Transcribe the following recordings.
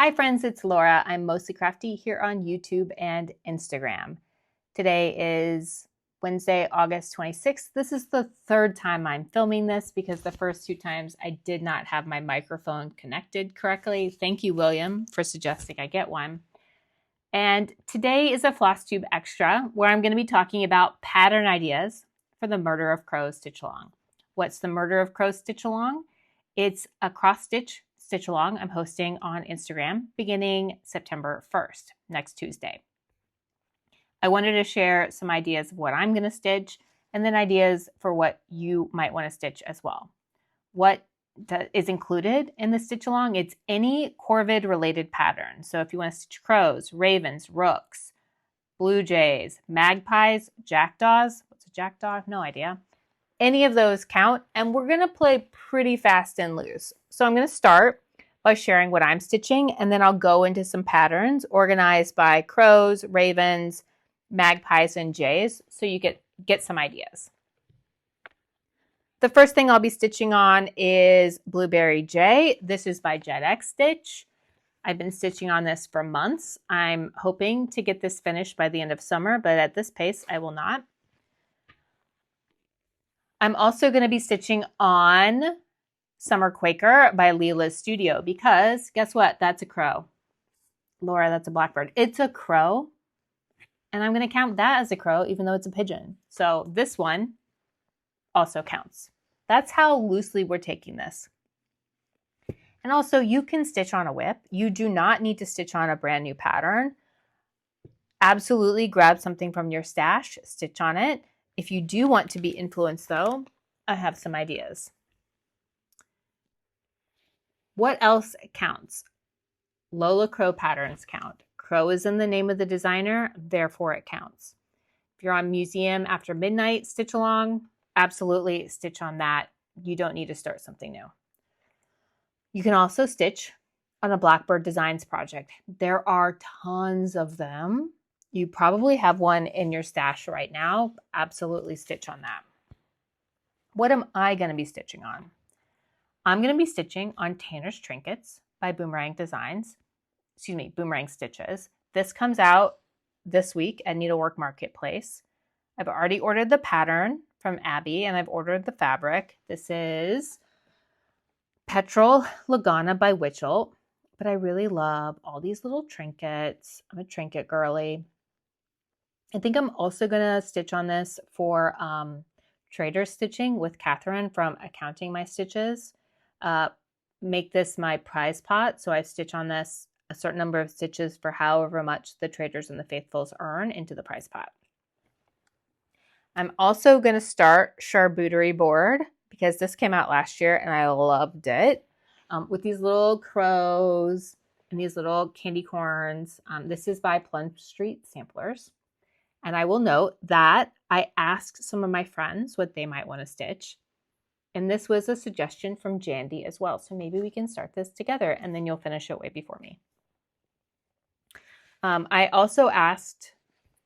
Hi friends, it's Laura. I'm Mostly Crafty here on YouTube and Instagram. Today is Wednesday, August 26th. This is the third time I'm filming this because the first two times I did not have my microphone connected correctly. Thank you, William, for suggesting I get one. And today is a Flosstube Extra where I'm going to be talking about pattern ideas for the Murder of Crow Stitch Along. What's the Murder of Crow Stitch Along? It's a cross stitch stitch along I'm hosting on Instagram beginning September 1st, next Tuesday. I wanted to share some ideas of what I'm going to stitch and then ideas for what you might want to stitch as well. What is included in the stitch along? It's any corvid related pattern. So if you want to stitch crows, ravens, rooks, blue jays, magpies, jackdaws. What's a jackdaw? No idea. Any of those count, and we're going to play pretty fast and loose. So I'm going to start by sharing what I'm stitching, and then I'll go into some patterns organized by crows, ravens, magpies, and jays, so you get some ideas. The first thing I'll be stitching on is Blueberry Jay. This is by JEDxStitch. I've been stitching on this for months. I'm hoping to get this finished by the end of summer, but at this pace, I will not. I'm also going to be stitching on Summer Quaker by Lila's Studio because guess what? That's a crow. Laura, that's a blackbird. It's a crow, and I'm going to count that as a crow even though it's a pigeon. So this one also counts. That's how loosely we're taking this. And also you can stitch on a whip. You do not need to stitch on a brand new pattern. Absolutely grab something from your stash, stitch on it. If you do want to be influenced though, I have some ideas. What else counts? Lola Crow patterns count. Crow is in the name of the designer, therefore it counts. If you're on Museum After Midnight stitch along, absolutely stitch on that. You don't need to start something new. You can also stitch on a Blackbird Designs project. There are tons of them. You probably have one in your stash right now. Absolutely stitch on that. What am I going to be stitching on? I'm going to be stitching on Tanner's Trinkets by Boomerang Designs. Excuse me, Boomerang Stitches. This comes out this week at Needlework Marketplace. I've already ordered the pattern from Abby and I've ordered the fabric. This is Petrol Lagana by Witchell. But I really love all these little trinkets. I'm a trinket girly. I think I'm also going to stitch on this for trader stitching with Catherine from Accounting My Stitches. Make this my prize pot. So I stitch on this a certain number of stitches for however much the traders and the faithfuls earn into the prize pot. I'm also going to start Charbooterie board because this came out last year and I loved it. With these little crows and these little candy corns. This is by Plum Street Samplers. And I will note that I asked some of my friends what they might want to stitch. And this was a suggestion from Jandi as well. So maybe we can start this together and then you'll finish it way before me. I also asked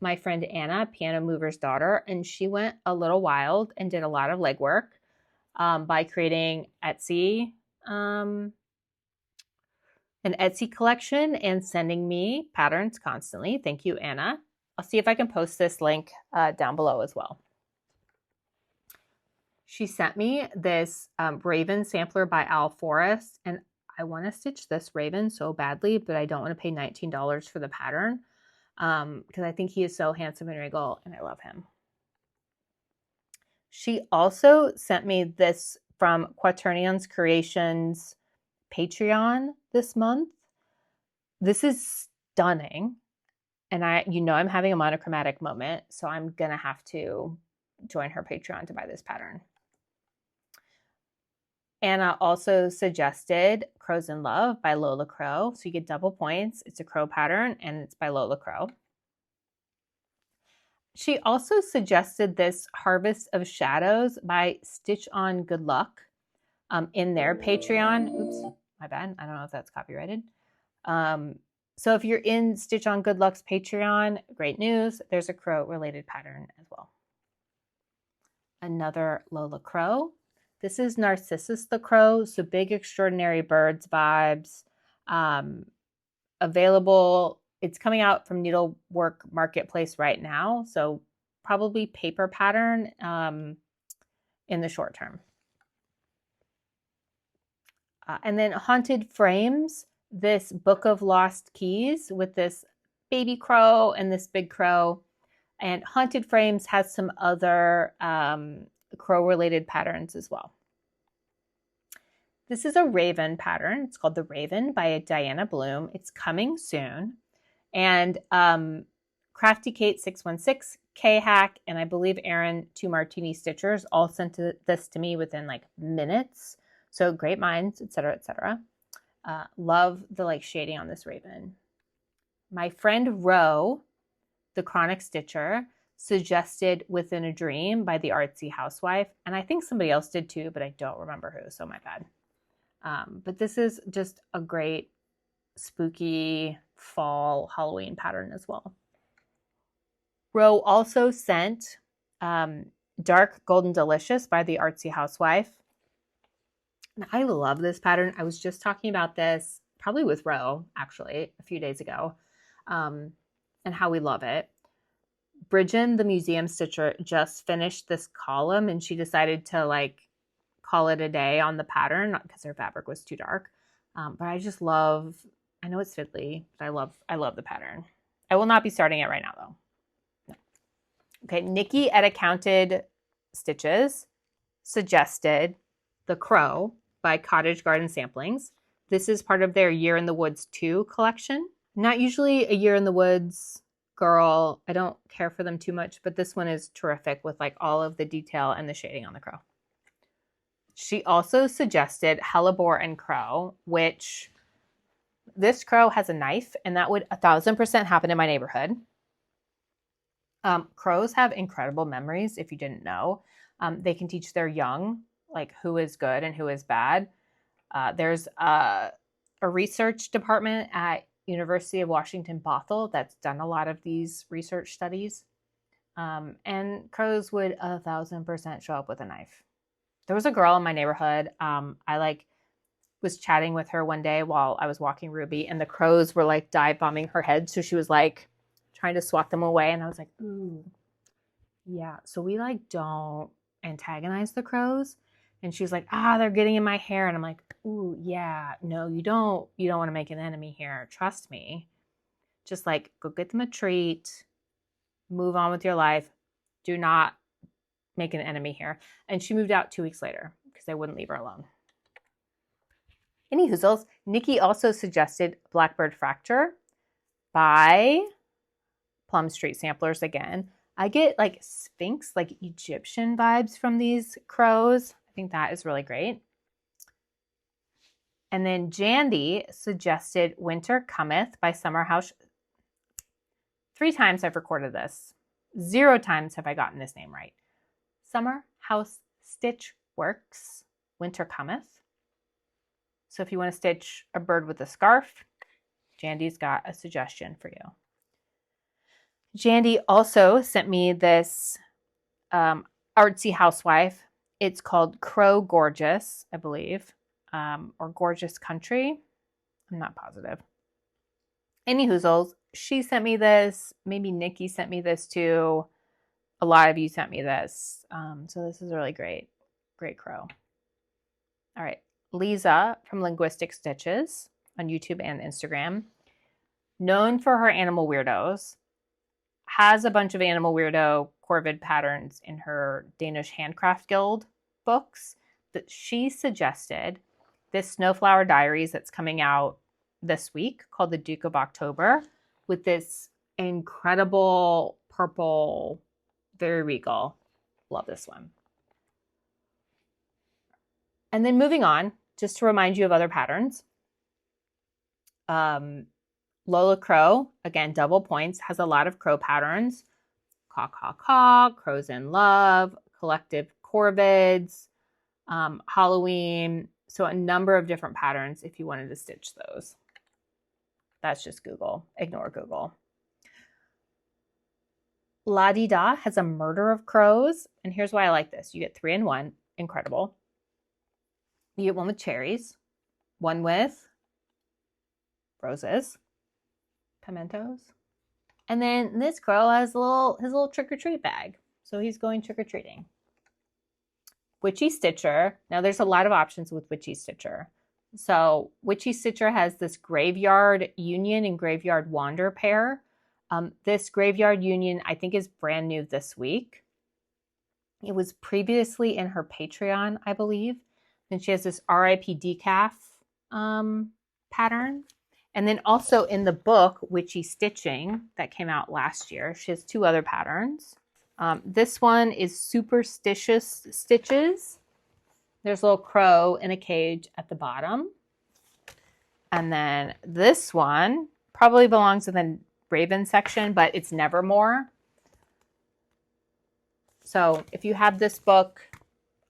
my friend Anna, Piano Mover's daughter, and she went a little wild and did a lot of legwork by creating Etsy, an Etsy collection and sending me patterns constantly. Thank you, Anna. I'll see if I can post this link down below as well. She sent me this Raven sampler by Al Forrest, and I want to stitch this Raven so badly, but I don't want to pay $19 for the pattern because I think he is so handsome and regal, and I love him. She also sent me this from Quaternions Creations Patreon this month. This is stunning. And I'm having a monochromatic moment, so I'm going to have to join her Patreon to buy this pattern. Anna also suggested Crows in Love by Lola Crow. So you get double points. It's a crow pattern and it's by Lola Crow. She also suggested this Harvest of Shadows by Stitch on Good Luck in their Patreon. Oops, my bad. I don't know if that's copyrighted. So if you're in Stitch on Good Luck's Patreon, great news. There's a crow related pattern as well. Another Lola Crow. This is Narcissus the Crow. So big extraordinary birds vibes. available. It's coming out from Needlework Marketplace right now, so probably paper pattern in the short term. And then Haunted Frames, this Book of Lost Keys with this baby crow and this big crow. And Haunted Frames has some other crow-related patterns as well. This is a raven pattern. It's called The Raven by Diana Bloom. It's coming soon. And Crafty Kate 616, K-Hack, and I believe Erin, 2 Martini Stitchers, all sent this to me within like minutes. So great minds, etc., etc. Love the like shading on this raven. My friend Ro, the Chronic Stitcher, suggested Within a Dream by the Artsy Housewife. And I think somebody else did too, but I don't remember who, so my bad. But this is just a great spooky fall Halloween pattern as well. Ro also sent Dark Golden Delicious by the Artsy Housewife. And I love this pattern. I was just talking about this probably with Ro, actually, a few days ago, and how we love it. Bridgen, the museum stitcher, just finished this column, and she decided to like call it a day on the pattern, not because her fabric was too dark. But I just love, I know it's fiddly, but I love the pattern. I will not be starting it right now though. No. Okay, Niki at Accounted Stitches suggested The Crow by Cottage Garden Samplings. This is part of their Year in the Woods 2 collection. Not usually a Year in the Woods girl. I don't care for them too much, but this one is terrific with like all of the detail and the shading on the crow. She also suggested Hellebore and Crow, which this crow has a knife, and that would 1000% happen in my neighborhood. Crows have incredible memories, if you didn't know. They can teach their young like who is good and who is bad. There's a research department at University of Washington Bothell that's done a lot of these research studies. And crows would 1000% show up with a knife. There was a girl in my neighborhood. I was chatting with her one day while I was walking Ruby, and the crows were like dive bombing her head. So she was like trying to swat them away. And I was like, ooh, yeah. So we like don't antagonize the crows. And she's like, they're getting in my hair. And I'm like, ooh, yeah, no, you don't want to make an enemy here. Trust me. Just like go get them a treat, move on with your life. Do not make an enemy here. And she moved out 2 weeks later because they wouldn't leave her alone. Any hoozles, Niki also suggested Blackbird Fracture by Plum Street Samplers again. I get like Sphinx, like Egyptian vibes from these crows. I think that is really great. And then Jandi suggested Winter Cometh by Summer House. 3 times I've recorded this. 0 times have I gotten this name right. Summer House Stitch Works, Winter Cometh. So if you want to stitch a bird with a scarf, Jandi's got a suggestion for you. Jandi also sent me this Artsy Housewife. It's called Crow Gorgeous, I believe, or Gorgeous Country. I'm not positive. Any hoozles, she sent me this. Maybe Niki sent me this too. A lot of you sent me this. So this is really great. Great crow. All right. Lisa from Linguistic Stitches on YouTube and Instagram. Known for her animal weirdos. Has a bunch of animal weirdo corvid patterns in her Danish Handcraft Guild books. That she suggested this Snowflower Diaries that's coming out this week called The Duke of October with this incredible purple, very regal. Love this one. And then moving on, just to remind you of other patterns. Lola Crow, again, double points, has a lot of crow patterns. Caw, caw, caw, Crows in Love, Collective Corvids, Halloween. So a number of different patterns if you wanted to stitch those. That's just Google. Ignore Google. La Di Da has a murder of crows. And here's why I like this. You get 3 in 1. Incredible. You get one with cherries, one with roses, pimentos. And then this crow has his little trick-or-treat bag. So he's going trick-or-treating. Witchy Stitcher. Now there's a lot of options with Witchy Stitcher. So Witchy Stitcher has this Graveyard Union and Graveyard Wander pair. This Graveyard Union I think is brand new this week. It was previously in her Patreon, I believe. Then she has this RIP decaf pattern. And then also in the book, Witchy Stitching, that came out last year, she has 2 other patterns. This one is Superstitious Stitches. There's a little crow in a cage at the bottom. And then this one probably belongs in the Raven section, but it's Nevermore. So if you have this book,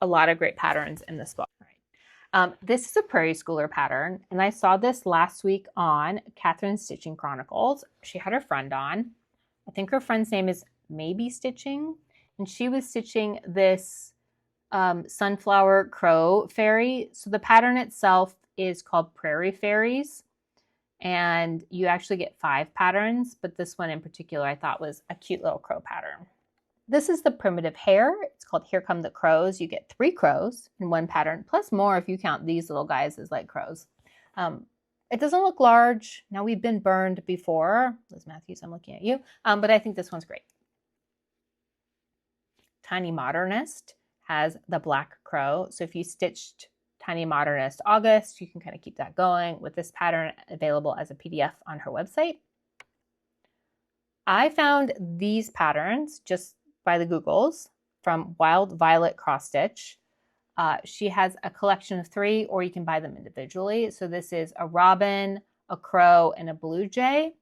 a lot of great patterns in this book. This is a Prairie Schooler pattern, and I saw this last week on Catherine's Stitching Chronicles. She had her friend on. I think her friend's name is Maybe Stitching, and she was stitching this Sunflower Crow Fairy. So the pattern itself is called Prairie Fairies, and you actually get 5 patterns, but this one in particular I thought was a cute little crow pattern. This is the primitive hare. It's called Here Come the Crows. You get 3 crows in one pattern, plus more if you count these little guys as like crows. It doesn't look large. Now, we've been burned before. Liz Matthews, I'm looking at you. But I think this one's great. Tiny Modernist has the black crow. So if you stitched Tiny Modernist August, you can kind of keep that going with this pattern available as a PDF on her website. I found these patterns just by the Googles from Wild Violet Cross Stitch. She has a collection of 3, or you can buy them individually. So this is a robin, a crow, and a blue jay,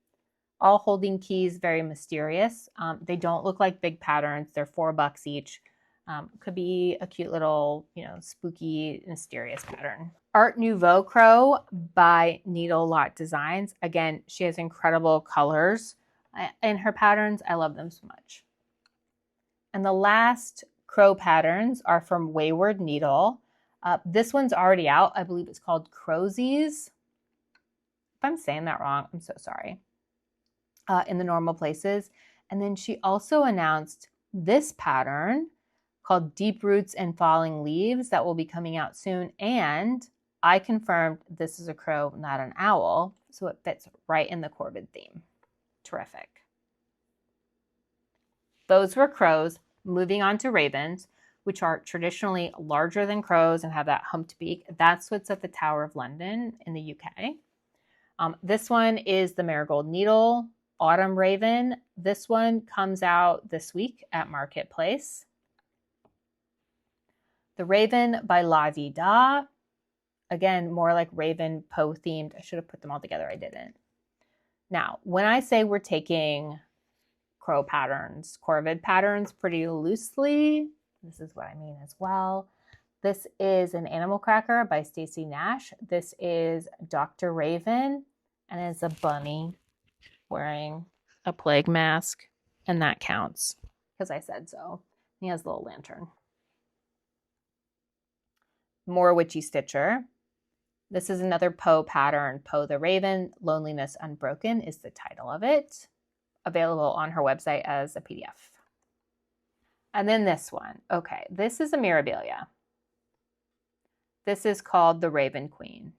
all holding keys, very mysterious. They don't look like big patterns. They're $4 each. Could be a cute little, spooky, mysterious pattern. Art Nouveau Crow by Needle Lot Designs. Again, she has incredible colors in her patterns. I love them so much. And the last crow patterns are from Wayward Needle. This one's already out. I believe it's called Crowsies. If I'm saying that wrong, I'm so sorry. In the normal places. And then she also announced this pattern called Deep Roots and Falling Leaves that will be coming out soon. And I confirmed this is a crow, not an owl. So it fits right in the Corvid theme. Terrific. Those were crows. Moving on to ravens, which are traditionally larger than crows and have that humped beak. That's what's at the Tower of London in the UK. This one is the Marigold Needle Autumn Raven. This one comes out this week at Marketplace. The Raven by La Di Da. Again, more like Raven Poe themed. I should have put them all together. I didn't. Now, when I say we're taking crow patterns, corvid patterns pretty loosely, this is what I mean as well. This is an Animal Cracker by Stacey Nash. This is Dr. Raven, and it's a bunny wearing a plague mask, and that counts because I said so. He has a little lantern. More Witchy Stitcher. This is another Poe pattern. Poe the Raven, Loneliness Unbroken is the title of it. Available on her website as a PDF. And then this one. Okay, this is a Mirabilia. This is called the Raven Queen.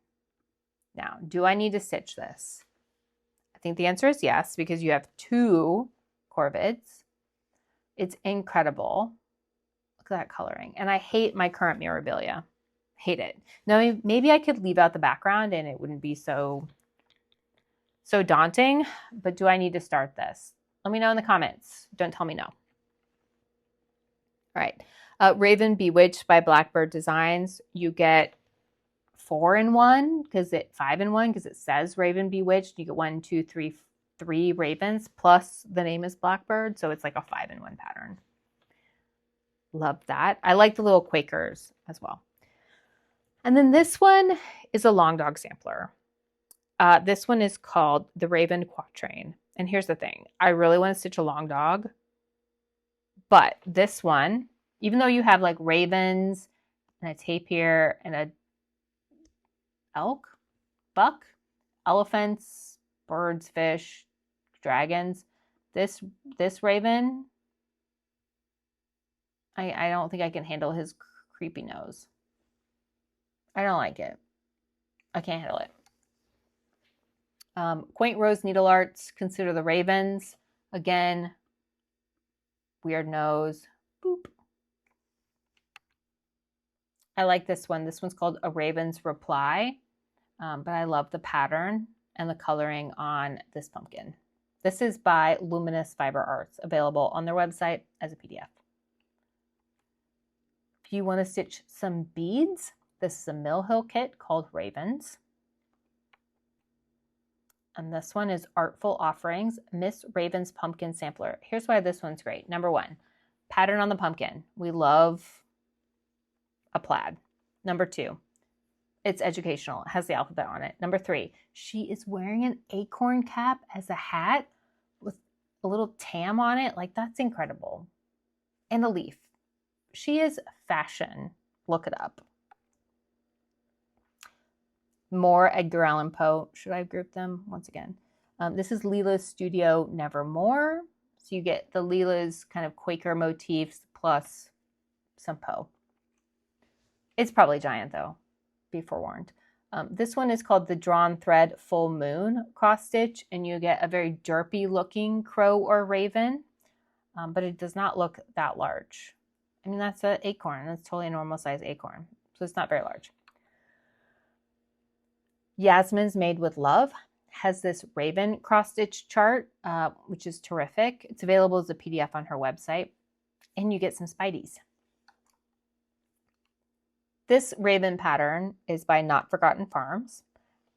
Now, do I need to stitch this? I think the answer is yes, because you have 2 corvids. It's incredible. Look at that coloring. And I hate my current Mirabilia. Hate it. Now, maybe I could leave out the background and it wouldn't be so daunting, but do I need to start this? Let me know in the comments. Don't tell me no. All right. Raven Bewitched by Blackbird Designs. You get 4 in 1 because 5 in 1 because it says Raven Bewitched. You get 1, 2, 3, 3 ravens plus the name is Blackbird. So it's like a 5 in 1 pattern. Love that. I like the little Quakers as well. And then this one is a long dog sampler. This one is called the Raven Quatrain. And here's the thing. I really want to stitch a long dog. But this one, even though you have like ravens and a tapir and a elk, buck, elephants, birds, fish, dragons. This raven, I don't think I can handle his creepy nose. I don't like it. I can't handle it. Quaint Rose Needle Arts, consider the ravens. Again, weird nose. Boop. I like this one. This one's called A Raven's Reply, but I love the pattern and the coloring on this pumpkin. This is by Luminous Fiber Arts, available on their website as a PDF. If you want to stitch some beads, this is a Mill Hill kit called Ravens. And this one is Artful Offerings, Miss Raven's Pumpkin Sampler. Here's why this one's great. Number one, pattern on the pumpkin. We love a plaid. Number two, it's educational. It has the alphabet on it. Number three, she is wearing an acorn cap as a hat with a little tam on it. Like, that's incredible. And a leaf. She is fashion. Look it up. More Edgar Allan Poe. Should I group them once again? This is Lila's Studio Nevermore. So you get the Lila's kind of Quaker motifs plus some Poe. It's probably giant though, be forewarned. This one is called the Drawn Thread Full Moon cross stitch, and you get a very derpy looking crow or raven, but it does not look that large. I mean, that's an acorn. That's totally a normal size acorn. So it's not very large. Yasmin's Made with Love has this raven cross stitch chart, which is terrific. It's available as a PDF on her website, and you get some Spideys. This raven pattern is by Not Forgotten Farms,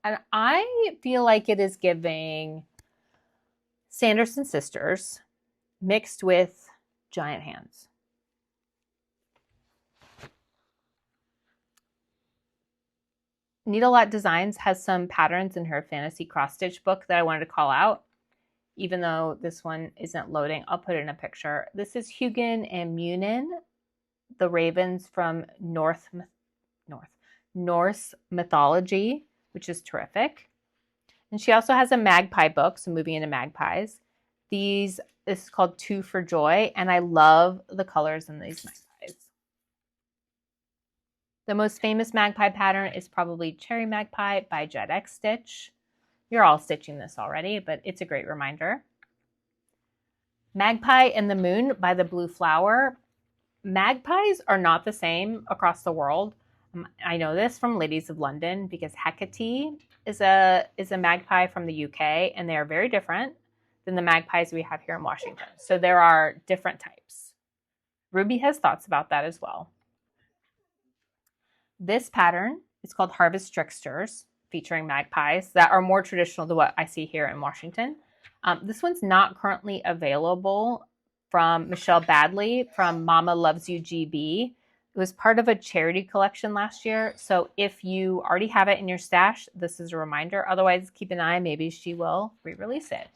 and I feel like it is giving Sanderson Sisters mixed with giant hands. Needle Designs has some patterns in her fantasy cross stitch book that I wanted to call out. Even though this one isn't loading, I'll put it in a picture. This is Hugin and Munin, the ravens from Norse mythology, which is terrific. And she also has a magpie book, so moving into magpies. This is called Two for Joy, and I love the colors in these magpies. The most famous magpie pattern is probably Cherry Magpie by JEDxStitch. You're all stitching this already, but it's a great reminder. Magpie and the Moon by the Blue Flower. Magpies are not the same across the world. I know this from Ladies of London because Hecate is a magpie from the UK, and they are very different than the magpies we have here in Washington. So there are different types. Ruby has thoughts about that as well. This pattern is called Harvest Tricksters, featuring magpies that are more traditional to what I see here in Washington. This one's not currently available from Michelle Badley from Mama Loves You GB. It was part of a charity collection last year. So if you already have it in your stash, this is a reminder. Otherwise, keep an eye. Maybe she will re-release it.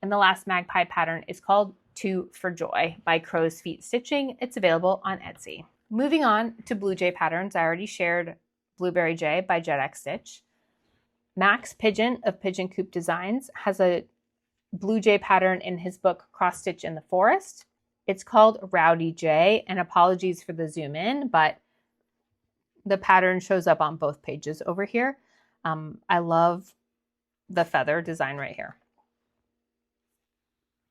And the last magpie pattern is called Two for Joy by Crow's Feet Stitching. It's available on Etsy. Moving on to Blue Jay patterns, I already shared Blueberry Jay by JEDxStitch. Max Pigeon of Pigeon Coop Designs has a Blue Jay pattern in his book Cross Stitch in the Forest. It's called Rowdy Jay, and apologies for the zoom in, but the pattern shows up on both pages over here. I love the feather design right here.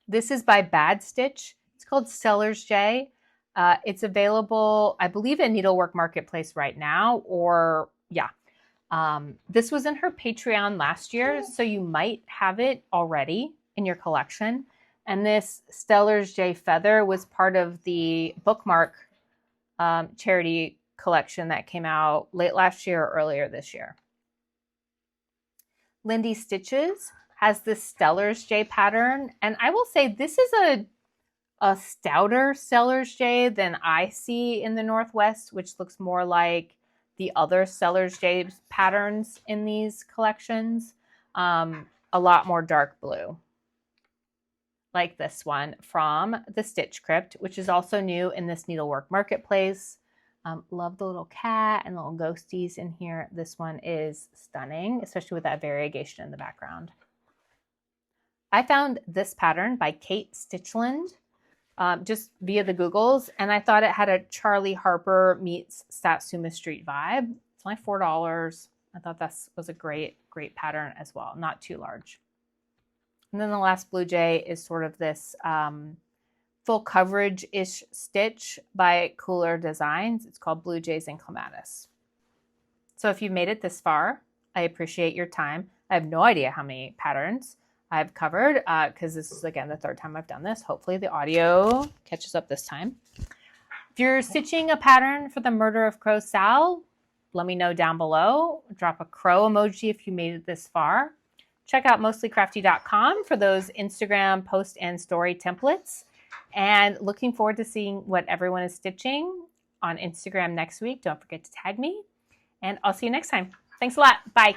This is by Bad Stitch. It's called Stellar's Jay. It's available, I believe, at Needlework Marketplace right now, or yeah. This was in her Patreon last year, so you might have it already in your collection. And this Stellar's Jay feather was part of the Bookmark charity collection that came out late last year or earlier this year. Lindy Stitches has this Stellar's Jay pattern, and I will say this is a stouter Stellar's Jay than I see in the Northwest, which looks more like the other Stellar's Jay patterns in these collections. A lot more dark blue. Like this one from the Stitch Crypt, which is also new in this Needlework Marketplace. Love the little cat and little ghosties in here. This one is stunning, especially with that variegation in the background. I found this pattern by Kate Stichland just via the Googles, and I thought it had a Charlie Harper meets Satsuma Street vibe. It's only $4. I thought this was a great pattern as well, not too large. And then the last Blue Jay is sort of this full coverage-ish stitch by Cooler Designs. It's called Blue Jays and Clematis. So if you've made it this far, I appreciate your time. I have no idea how many patterns I've covered because this is, again, the third time I've done this. Hopefully the audio catches up this time. If you're stitching a pattern for the Murder of Crow SAL, let me know down below. Drop a crow emoji if you made it this far. Check out mostlycrafty.com for those Instagram post and story templates. And looking forward to seeing what everyone is stitching on Instagram next week. Don't forget to tag me. And I'll see you next time. Thanks a lot. Bye.